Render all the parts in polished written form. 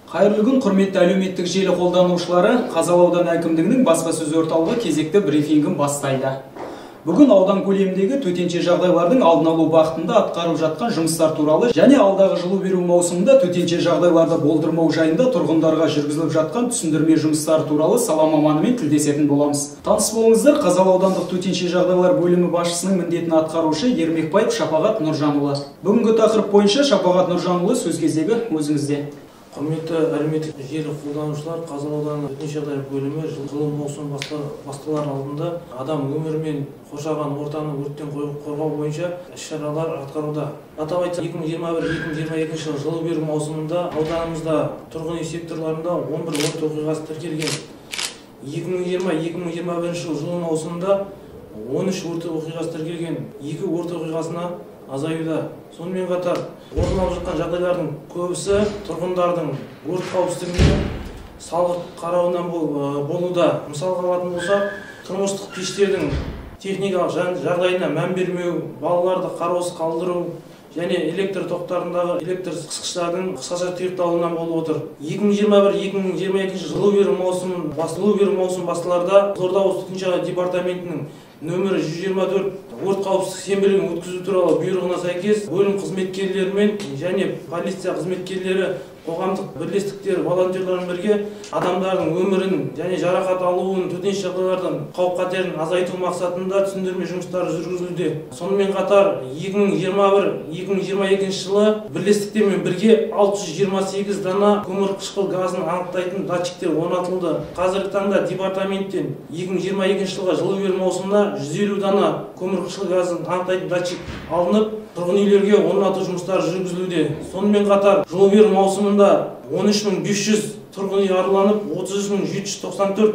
Қайырлы күн, құрметті әлеуметтік желі қолданушылары. Қазалы ауданы әкімдігінің баспасөз орталығы кезекті брифингін бастайды. Бүгін аудан көлеміндегі төтенше жағдайлардың алдын алу бағытында атқарылып жатқан жұмыстар туралы және алдағы жылу беру маусымында төтенше жағдайларды болдырмау жайында тұрғындарға жүргізіліп жатқан түсіндірме жұмыстары туралы сала маманымен тілдесетін боламыз. Таныс болыңыздар, Қазалы аудандық төтенше жағдайлар бөлімі басшысының міндетін атқарушы Ермекбаев Шапағат Нұржанұлы. Бүгінгі тақырып бойынша Шапағат Нұржанұлы, сөз кезегі өзіңізде. Құрметті әлеуметтік желі қолданушылар, Қазалы ауданы төтенше жағдайлар бөлімі жылу маусымы басталар алдында адам өмірі мен қоршаған ортаны өрттен қорғау бойынша іс-шаралар атқаруда. Атап айтсақ, 2021-2022 жылу беру маусымында ауданымызда тұрғын үй секторларында 11 өрт оқиғасы тіркелген. 2020-2021 жылу маусымында 13 өрт оқиғасы тіркелген. 2 өрт оқиғасына азаюда. Сонымен қатар, орын алып жатқан жағдайлардың көбісі тұрғындардың өрт қауіпсіздігіне салғырт қарауынан болуда. Мысалға алатын болсақ, тұрмыстық пештердің техникалық жағдайына мән бермеу, балаларды қараусыз қалдыру және электр тоқтарындағы электр қысқыштардың қысқаша тұйықталуынан болып отыр. 2021-2022 жылу беру маусымы басталарда Қызылорда облыстық төтенше департаментінің нөмірі 124 өрт қауіпсіздік сенбілігін өткізу туралы бұйрығына сәйкес бөлім қызметкерлерімен және полиция қызметкерлері, қоғамдық бірлестіктер, волонтерлермен бірге адамдардың өмірін және жарақат алуын, төтенше жағдайлардың қауіп-қатерін азайту мақсатында түсіндірме жұмыстары жүргізілуде. Сонымен қатар 2021-2022 жылы бірлестіктермен бірге 628 дана көмірқышқыл газын анықтайтын датчиктер орнатылды. Қазіргі таңда департаменттен 2022 жылға жылу беру маусымына 150 дана көмірқышқыл газын анықтайтын датчик алынып, тұрғын үйлерге орнату жұмыстары жүргізілуде. Сонымен қатар жылу беру маусымында 13500 тұрғын үй араланып, 33794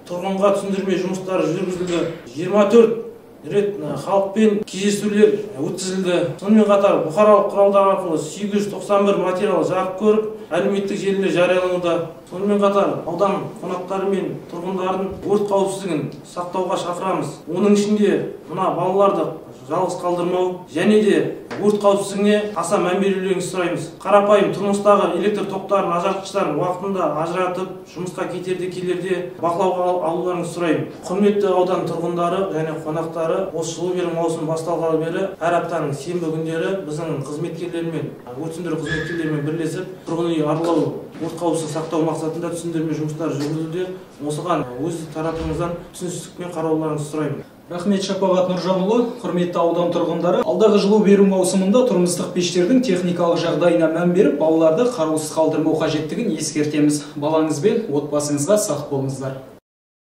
тұрғынға түсіндірме жұмыстары жүргізілді. 24 рет халықпен кездесулер өткізілді. Сонымен қатар бұқаралық құралдар арқылы 891 материал жарық көріп, әлеуметтік желілер жариялануда. Сонымен қатар аудан қонақтары мен тұрғындардың өрт қауіпсіздігін сақтауға шақырамыз. Оның ішінде мына балаларды жалғыз қалдырмау және де өрт қауіпсіздігіне аса мән берулеріңізді сұраймыз. Қарапайым тұрмыстағы электр тоқтарын, ажыратқыштарын уақытында ажыратып, жұмысқа кетерде келерде бақылауға алуларыңызды сұраймын. Құрметті аудан тұрғындары және қонақтары, осы жылу беру маусымы басталғалы бері әр аптаның сенбі күндері біздің қызметкерлермен, өрт сөндіру қызметкерлерімен бірлесіп тұрғын үй аралау, өрт қауіпсіздігін сақтау мақсатында түсіндірме жұмыстары жүргізілуде. Осыған өз тарапыңыздан түсіністікпен қарауларыңызды сұраймын. Рахмет, Шапағат Нұржанұлы. Құрметті аудан тұрғындары, алдағы жылу беру маусымында тұрмыстық пештердің техникалық жағдайына мән беріп, балаларды қараусыз қалдырмау қажеттігін ескертеміз. Балаңыз бен отбасыңызға сақ болыңыздар.